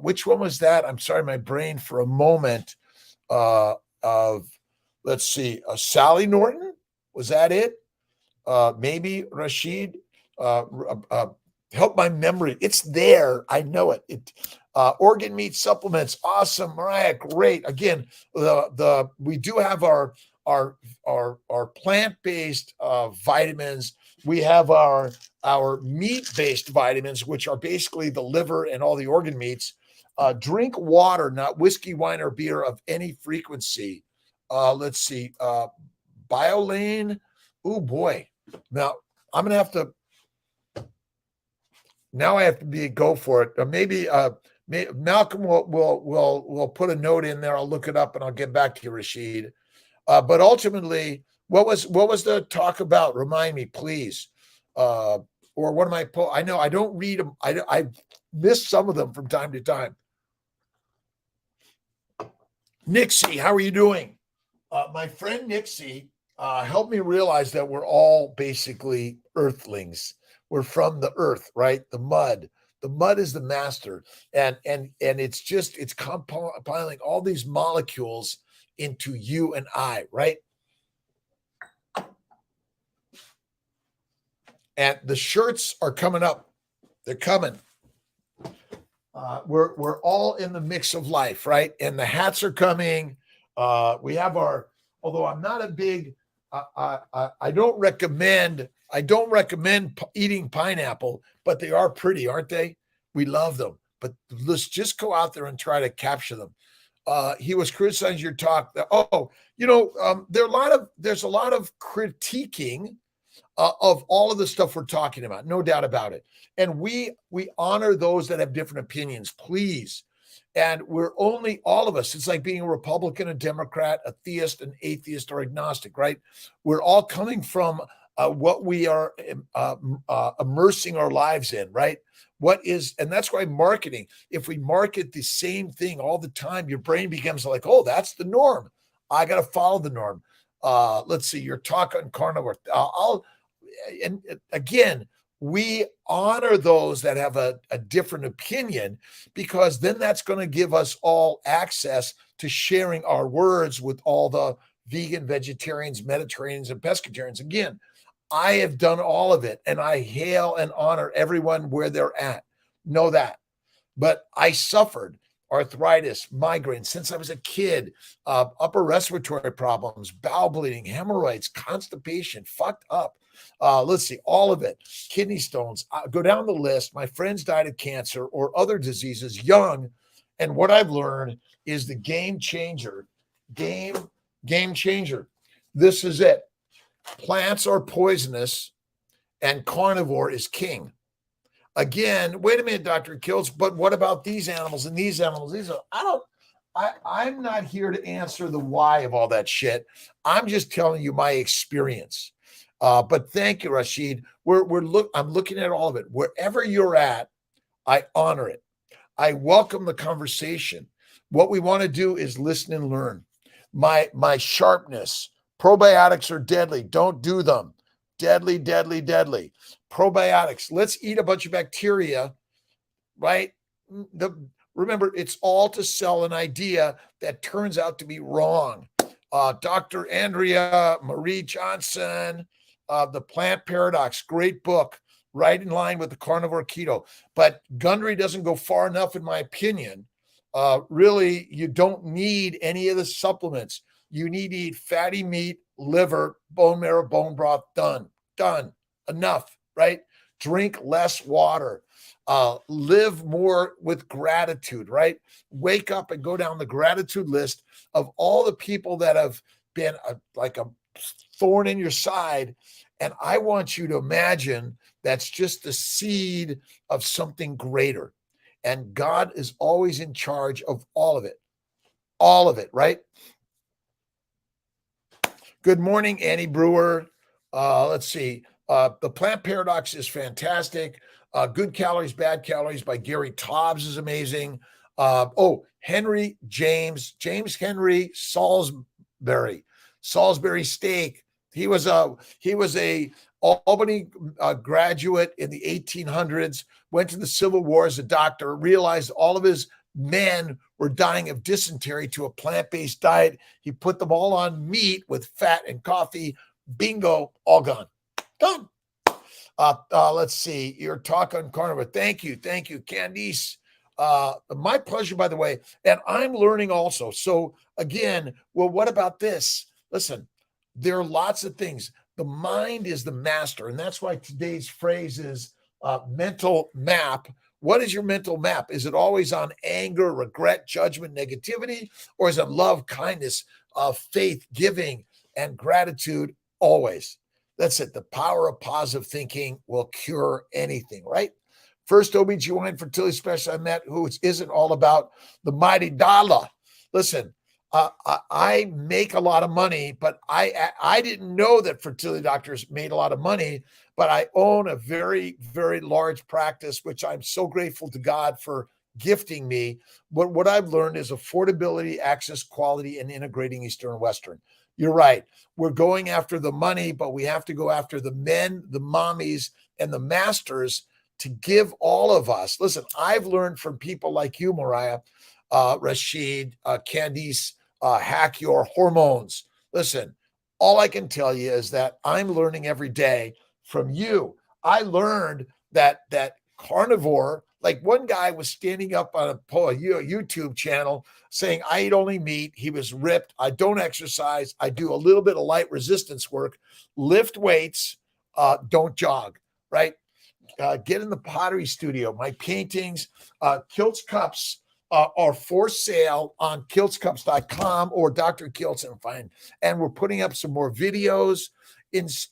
Which one was that? I'm sorry, my brain for a moment. Let's see, Sally Norton, was that it? Maybe Rashid. Help my memory. It's there. I know it. Organ meat supplements. Awesome, Mariah. Great. Again, we do have our plant-based vitamins. We have our meat-based vitamins, which are basically the liver and all the organ meats. Drink water, not whiskey, wine, or beer of any frequency. Let's see. BioLane. Oh boy. Now I'm going to have to, now I have to go for it. Maybe Malcolm will put a note in there. I'll look it up and I'll get back to you, Rashid. But ultimately, what was the talk about? Remind me, please. Or what am I know I don't read them. I miss some of them from time to time. Nixie, how are you doing? My friend Nixie helped me realize that we're all basically earthlings. We're from the earth, right? The mud. The mud is the master, and it's compiling all these molecules into you and I, right? And the shirts are coming up. They're coming. We're all in the mix of life, right? And the hats are coming. We have our. Although I'm not a big, I don't recommend eating pineapple, but they are pretty, aren't they? We love them, but let's just go out there and try to capture them. He was criticizing your talk. There's a lot of critiquing of all of the stuff we're talking about, no doubt about it. And we honor those that have different opinions, please. And we're only, all of us, it's like being a Republican, a Democrat, a theist, an atheist, or agnostic, right? We're all coming from what we are immersing our lives in, right? And that's why marketing, if we market the same thing all the time, your brain becomes like, oh, that's the norm. I got to follow the norm. Let's see, your talk on carnivore. And again, we honor those that have a different opinion, because then that's going to give us all access to sharing our words with all the vegan, vegetarians, Mediterraneans, and pescatarians. Again, I have done all of it, and I hail and honor everyone where they're at. Know that. But I suffered arthritis, migraine since I was a kid, upper respiratory problems, bowel bleeding, hemorrhoids, constipation, fucked up. Let's see, all of it, kidney stones, go down the list. My friends died of cancer or other diseases young. And what I've learned is the game changer. This is it. Plants are poisonous and carnivore is king. Again, wait a minute, Dr. Kiltz, but what about these animals and these animals? I'm not here to answer the why of all that shit. I'm just telling you my experience. But thank you, Rashid. I'm looking at all of it. Wherever you're at, I honor it. I welcome the conversation. What we want to do is listen and learn. My sharpness. Probiotics are deadly. Don't do them. Deadly, deadly, deadly. Probiotics. Let's eat a bunch of bacteria, right? Remember, it's all to sell an idea that turns out to be wrong. Dr. Andrea Marie Johnson, The Plant Paradox, great book, right in line with the carnivore keto. But Gundry doesn't go far enough, in my opinion. Really, you don't need any of the supplements. You need to eat fatty meat, liver, bone marrow, bone broth. Done. Enough, right? Drink less water. Live more with gratitude, right? Wake up and go down the gratitude list of all the people that have been like a thorn in your side. And I want you to imagine that's just the seed of something greater. And God is always in charge of all of it, right? Good morning, Annie Brewer. Let's see. The Plant Paradox is fantastic. Good Calories, Bad Calories by Gary Taubes is amazing. James Henry Salisbury Steak. He was a Albany graduate in the 1800s, went to the Civil War as a doctor, realized all of his men were dying of dysentery to a plant-based diet. He put them all on meat with fat and coffee. Bingo, all gone. Done. Let's see. Your talk on carnivore. Thank you, Candice. My pleasure, by the way. And I'm learning also. So again, well, what about this? Listen, there are lots of things. The mind is the master. And that's why today's phrase is mental map. What is your mental map? Is it always on anger, regret, judgment, negativity? Or is it love, kindness, faith, giving, and gratitude always. That's it. The power of positive thinking will cure anything, right? First OBGYN fertility specialist I met who isn't all about the mighty dollar. Listen, I make a lot of money, but I didn't know that fertility doctors made a lot of money, but I own a very, very large practice, which I'm so grateful to God for gifting me. But what I've learned is affordability, access, quality, and integrating Eastern and Western. You're right. We're going after the money, but we have to go after the men, the mommies, and the masters to give all of us. Listen, I've learned from people like you, Mariah, Rashid, Candice, Hack Your Hormones. Listen, all I can tell you is that I'm learning every day from you. I learned that carnivore, like one guy was standing up on a YouTube channel saying, I eat only meat. He was ripped. I don't exercise. I do a little bit of light resistance work, lift weights, don't jog, right? Get in the pottery studio. My paintings, Kiltz cups are for sale on kiltzcups.com or Dr. Kiltz and find. And we're putting up some more videos.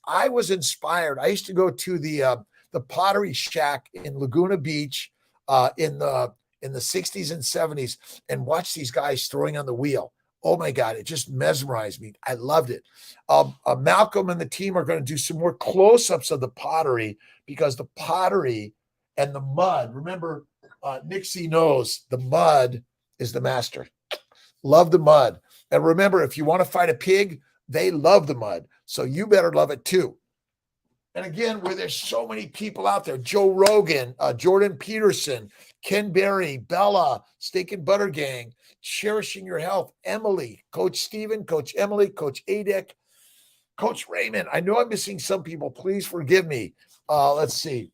I was inspired. I used to go to the Pottery Shack in Laguna Beach in the 60s and 70s and watch these guys throwing on the wheel. Oh my God, it just mesmerized me. I loved it. Malcolm and the team are going to do some more close-ups of the pottery because the pottery and the mud, remember, Nixie knows the mud is the master. Love the mud. And remember, if you want to fight a pig, they love the mud. So you better love it too. And again, where there's so many people out there, Joe Rogan, Jordan Peterson, Ken Berry, Bella, Steak and Butter Gang, Cherishing Your Health, Emily, Coach Steven, Coach Emily, Coach Adek, Coach Raymond. I know I'm missing some people. Please forgive me. Let's see.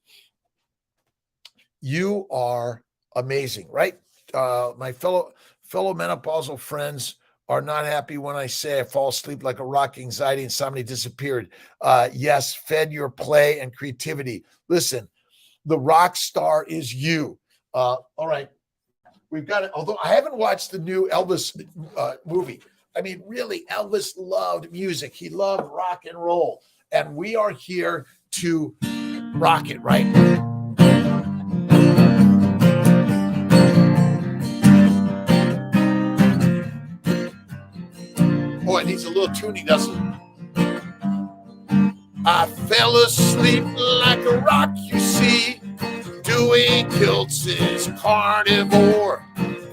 You are amazing, right? My fellow menopausal friends are not happy when I say I fall asleep like a rock, anxiety, and somebody disappeared. Yes, fed your play and creativity. Listen, the rock star is you. All right. We've got it. Although I haven't watched the new Elvis movie. I mean, really, Elvis loved music. He loved rock and roll. And we are here to rock it, right? Oh, it needs a little tuning, doesn't it? I fell asleep like a rock, you see, doing Kiltz's carnivore.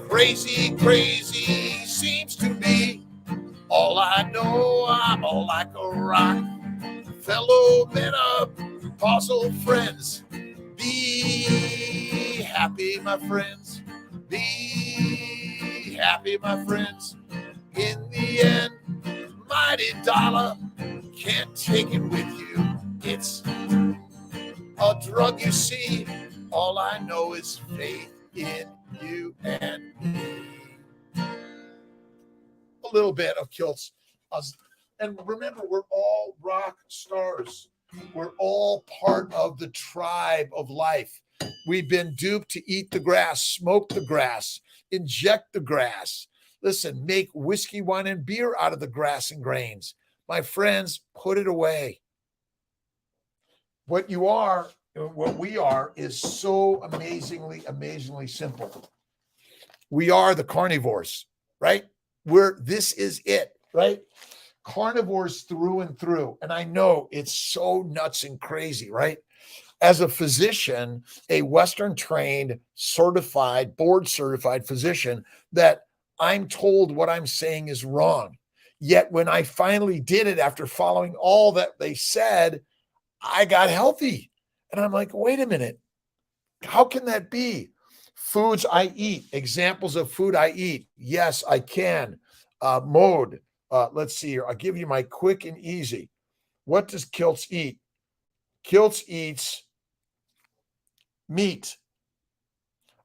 Crazy, crazy seems to be. All I know, I'm like a rock. Fellow menopausal friends, be happy, my friends. Be happy, my friends. In the end, mighty dollar can't take it with you. It's a drug, you see. All I know is faith in you and me. A little bit of Kiltz. And remember, we're all rock stars. We're all part of the tribe of life. We've been duped to eat the grass, smoke the grass, inject the grass. Listen, make whiskey, wine, and beer out of the grass and grains. My friends, put it away. What we are is so amazingly, amazingly simple. We are the carnivores, right? This is it, right? Carnivores through and through. And I know it's so nuts and crazy, right? As a physician, a Western trained, certified, board certified physician, that I'm told what I'm saying is wrong. Yet when I finally did it after following all that they said, I got healthy. And I'm like, wait a minute. How can that be? Foods I eat, examples of food I eat. Yes, I can. Mode. Let's see here. I'll give you my quick and easy. What does Kiltz eat? Kiltz eats meat.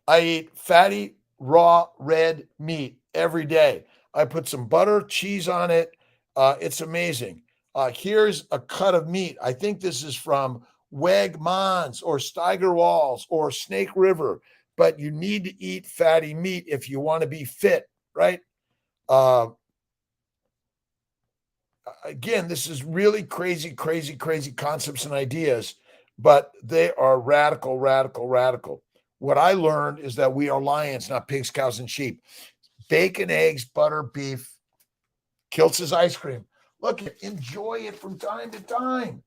I eat fatty, raw, red meat every day. I put some butter, cheese on it. It's amazing. Here's a cut of meat. I think this is from Wegmans or Steigerwalds or Snake River, but you need to eat fatty meat if you want to be fit, right? again, this is really crazy, crazy, crazy concepts and ideas, but they are radical, radical, radical. What I learned is that we are lions, not pigs, cows, and sheep. Bacon, eggs, butter, beef, Kiltz's ice cream. Look, enjoy it from time to time.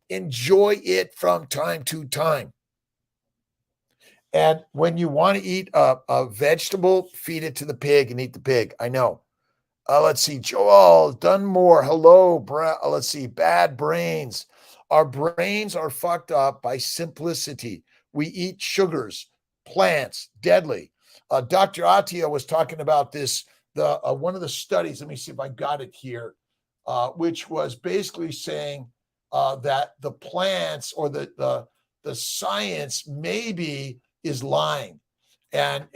Enjoy it from time to time. And when you want to eat a vegetable, feed it to the pig and eat the pig. I know. Let's see. Joel Dunmore. Hello. Let's see. Bad brains. Our brains are fucked up by simplicity. We eat sugars, plants, deadly. Dr. Atia was talking about this. One of the studies, let me see if I got it here, which was basically saying that the plants or the science maybe is lying. And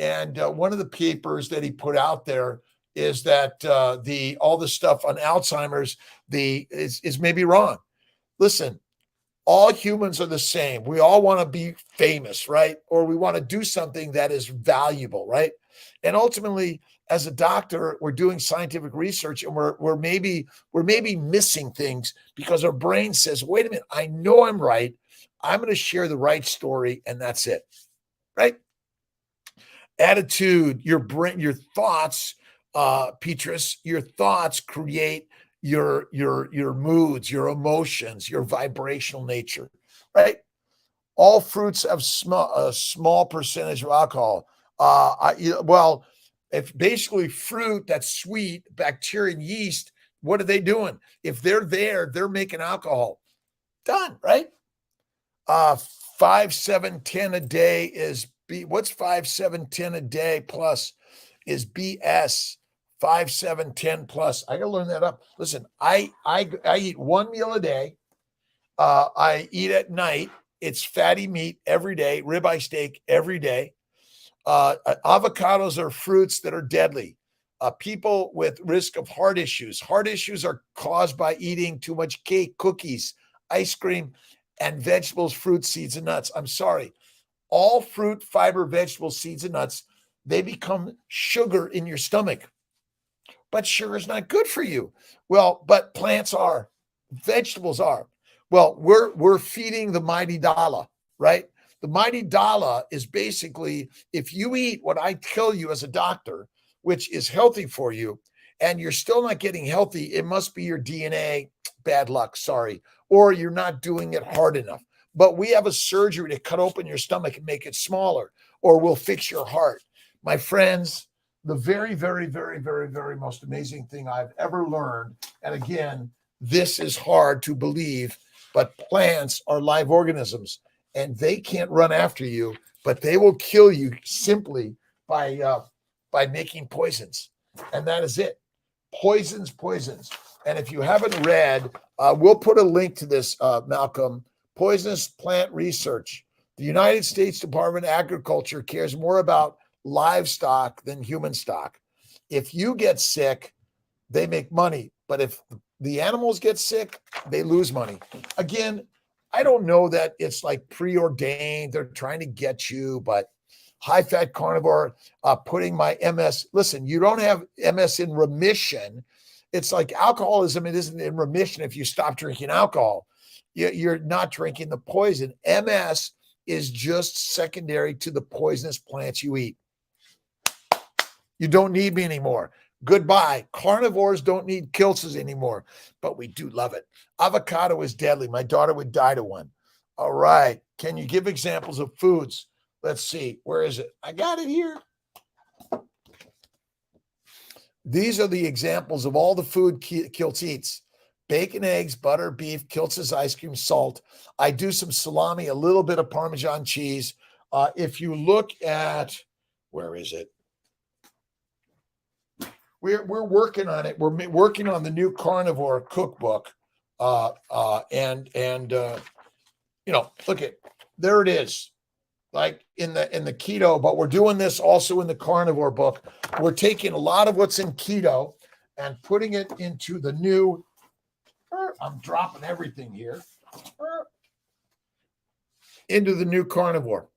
one of the papers that he put out there is that all the stuff on Alzheimer's is maybe wrong. Listen, all humans are the same. We all want to be famous, right? Or we want to do something that is valuable, right? And ultimately, as a doctor, we're doing scientific research, and we're maybe missing things because our brain says, "Wait a minute, I know I'm right. I'm going to share the right story, and that's it." Right? Attitude, your brain, your thoughts, Petrus, your thoughts create your moods, your emotions, your vibrational nature, right? All fruits have a small percentage of alcohol. Well, if basically fruit that's sweet, bacteria and yeast, what are they doing? If they're there, they're making alcohol. Done, right? 5, 7, 10 a day is what's 5, 7, 10 a day plus is BS. 5, 7, 10 plus. I got to learn that up. Listen, I eat one meal a day. I eat at night. It's fatty meat every day, ribeye steak every day. Avocados are fruits that are deadly. People with risk of heart issues. Heart issues are caused by eating too much cake, cookies, ice cream, and vegetables, fruits, seeds, and nuts. I'm sorry. All fruit, fiber, vegetables, seeds, and nuts, they become sugar in your stomach. But sugar is not good for you. Well, but plants are, vegetables are. Well, we're feeding the mighty dollar, right? The mighty dollar is basically if you eat what I tell you as a doctor, which is healthy for you, and you're still not getting healthy, it must be your DNA. Bad luck, sorry. Or you're not doing it hard enough. But we have a surgery to cut open your stomach and make it smaller, or we'll fix your heart. My friends, the very, very, very, very, very most amazing thing I've ever learned, and again, this is hard to believe, but plants are live organisms, and they can't run after you, but they will kill you simply by making poisons. And that is it. Poisons. And if you haven't read, we'll put a link to this, Malcolm, Poisonous Plant Research. The United States Department of Agriculture cares more about livestock than human stock. If you get sick, they make money. But if the animals get sick, they lose money. Again, I don't know that it's like preordained. They're trying to get you, but high-fat carnivore, putting my MS. Listen, you don't have MS in remission. It's like alcoholism. It isn't in remission if you stop drinking alcohol. You're not drinking the poison. MS is just secondary to the poisonous plants you eat. You don't need me anymore. Goodbye. Carnivores don't need Kiltz's anymore, but we do love it. Avocado is deadly. My daughter would die to one. All right. Can you give examples of foods? Let's see. Where is it? I got it here. These are the examples of all the food Kiltz eats. Bacon, eggs, butter, beef, Kiltz's ice cream, salt. I do some salami, a little bit of Parmesan cheese. If you look at, where is it? We're working on it. We're working on the new carnivore cookbook. And look at, there it is. Like in the keto, but we're doing this also in the carnivore book. We're taking a lot of what's in keto and putting it into the new, I'm dropping everything here, into the new carnivore.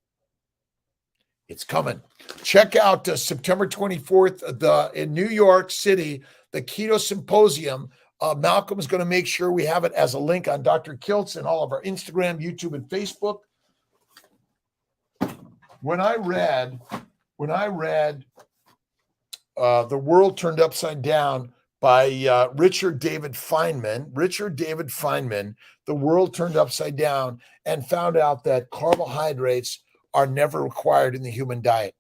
It's coming. Check out September 24th in New York City, the Keto Symposium. Malcolm is going to make sure we have it as a link on Dr. Kiltz and all of our Instagram, YouTube, and Facebook. When I read The World Turned Upside Down by Richard David Feynman, The World Turned Upside Down, and found out that carbohydrates are never required in the human diet.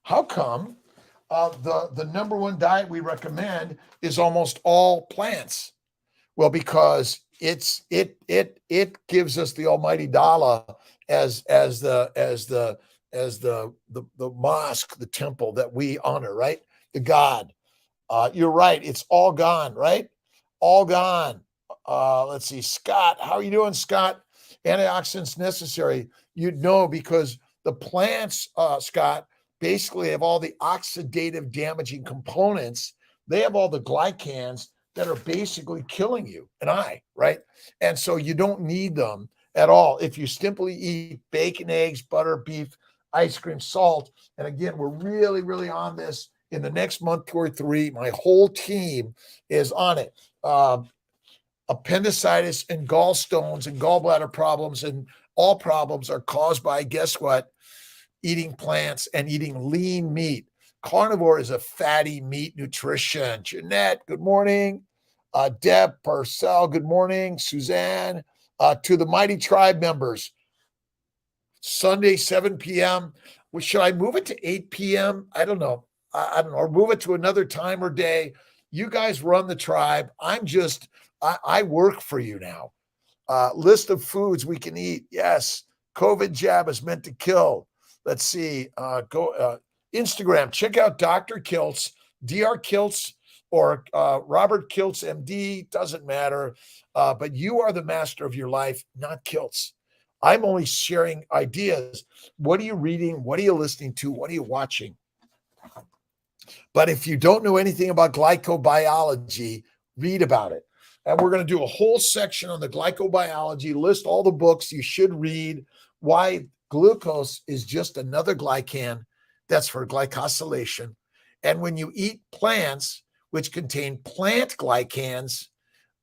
How come the number one diet we recommend is almost all plants? Well, because it gives us the almighty dollar as the mosque, the temple that we honor, right? The God. You're right. It's all gone, right? All gone. Let's see. Scott, how are you doing, Scott? Antioxidants necessary. You'd know because the plants, Scott, basically have all the oxidative damaging components. They have all the glycans that are basically killing you and I, right? And so you don't need them at all. If you simply eat bacon, eggs, butter, beef, ice cream, salt. And again, we're really, really on this in the next month or three. My whole team is on it. Appendicitis and gallstones and gallbladder problems and all problems are caused by, guess what? Eating plants and eating lean meat. Carnivore is a fatty meat nutrition. Jeanette, good morning. Deb Purcell, good morning. Suzanne, to the Mighty Tribe members, Sunday, 7 p.m. Well, should I move it to 8 p.m.? I don't know. I don't know. Or move it to another time or day. You guys run the tribe. I work for you now. List of foods we can eat. Yes. COVID jab is meant to kill. Let's see. Go Instagram. Check out Dr. Kiltz, Dr. Kiltz, or Robert Kiltz, MD. Doesn't matter. But you are the master of your life, not Kiltz. I'm only sharing ideas. What are you reading? What are you listening to? What are you watching? But if you don't know anything about glycobiology, read about it. And we're going to do a whole section on the glycobiology, list all the books you should read, why glucose is just another glycan. That's for glycosylation. And when you eat plants, which contain plant glycans,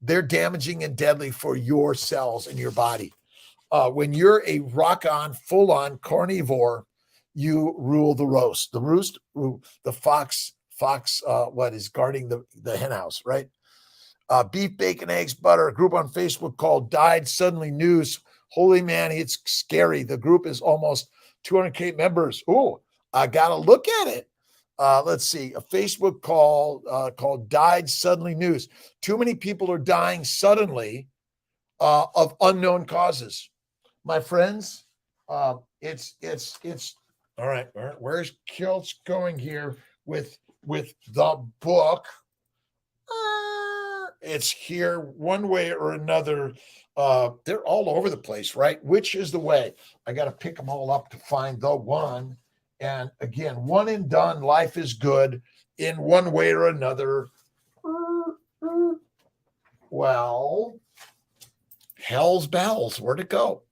they're damaging and deadly for your cells in your body. When you're a rock-on, full-on carnivore, you rule the roast. The fox, what is guarding the hen house, right? Beef, bacon, eggs, butter, a group on Facebook called Died Suddenly News. Holy man, it's scary. The group is almost 200K members. Oh, I got to look at it. Let's see, a Facebook called Died Suddenly News. Too many people are dying suddenly of unknown causes. My friends, it's all right. Where's Kiltz going here with the book? It's here one way or another. They're all over the place, right? Which is the way? I got to pick them all up to find the one. And again, one and done. Life is good in one way or another. Well, hell's bells. Where'd it go?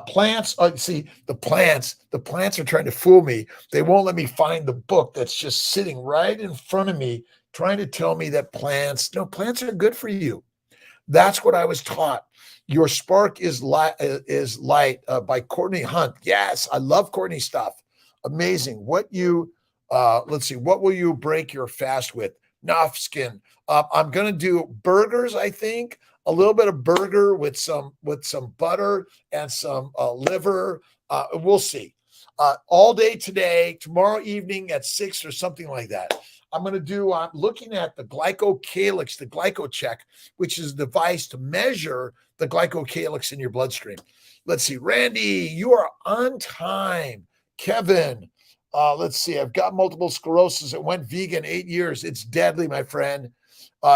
Plants. See, the plants are trying to fool me. They won't let me find the book that's just sitting right in front of me, trying to tell me that plants are good for you. That's what I was taught. Your Spark is Light by Courtney Hunt. Yes, I love Courtney stuff. Amazing. Let's see, what will you break your fast with? Skin. I'm going to do burgers, I think. A little bit of burger with some butter and some liver. We'll see. All day today, tomorrow evening at 6 or something like that. I'm looking at the glycocalyx, the glycocheck, which is a device to measure the glycocalyx in your bloodstream. Let's see. Randy, you are on time. Kevin, let's see. I've got multiple sclerosis. It went vegan 8 years. It's deadly, my friend.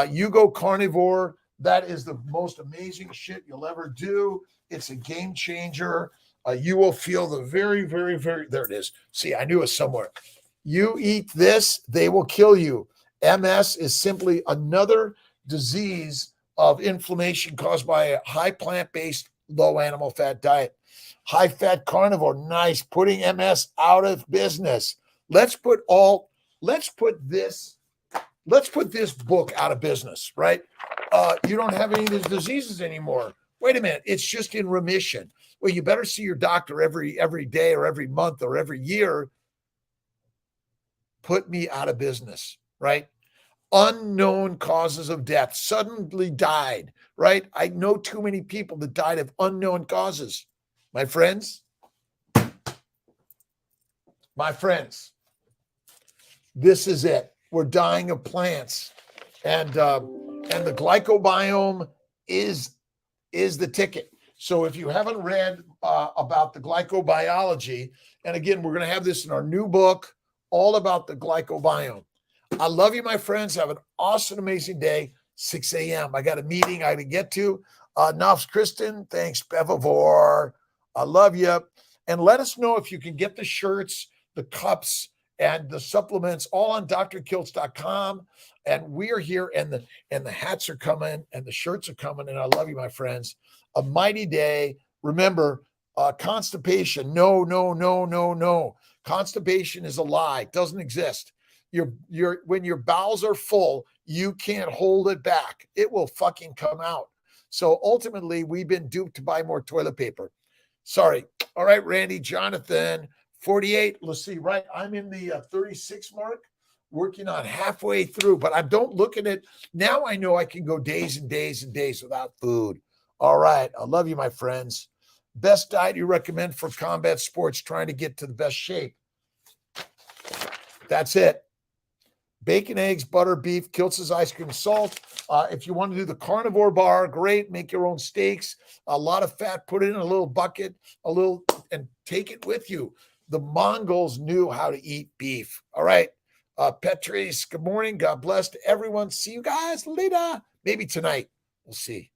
You go carnivore. That is the most amazing shit you'll ever do. It's a game changer. You will feel the very, very, very, there it is. See, I knew it somewhere. You eat this, they will kill you. MS is simply another disease of inflammation caused by a high plant-based, low animal fat diet. High fat carnivore, nice, putting MS out of business. Let's put this let's put this book out of business, right? You don't have any of these diseases anymore. Wait a minute, it's just in remission. Well, you better see your doctor every day or every month or every year. Put me out of business, right? Unknown causes of death, suddenly died, right? I know too many people that died of unknown causes. My friends, this is it. We're dying of plants, and the glycobiome is the ticket. So if you haven't read about the glycobiology, and again, we're going to have this in our new book, all about the glycobiome. I love you, my friends. Have an awesome, amazing day. 6 a.m. I got a meeting I got to get to. Nofs Kristen, thanks, Bevavor. I love you. And let us know if you can get the shirts, the cups, and the supplements all on drkiltz.com. And we are here, and the hats are coming, and the shirts are coming. And I love you, my friends. A mighty day. Remember, constipation. No. Constipation is a lie. It doesn't exist. When your bowels are full, you can't hold it back. It will fucking come out. So ultimately, we've been duped to buy more toilet paper. Sorry. All right, Randy, Jonathan, 48. Let's see, right? I'm in the 36 mark, working on halfway through, but I don't look at it. Now I know I can go days and days and days without food. All right. I love you, my friends. Best diet you recommend for combat sports trying to get to the best shape. That's it. Bacon, eggs, butter, beef, Kiltz's ice cream, salt. If you want to do the carnivore bar, great. Make your own steaks. A lot of fat, put it in a little bucket, and take it with you. The Mongols knew how to eat beef. All right. Petrice, good morning. God bless to everyone. See you guys later. Maybe tonight. We'll see.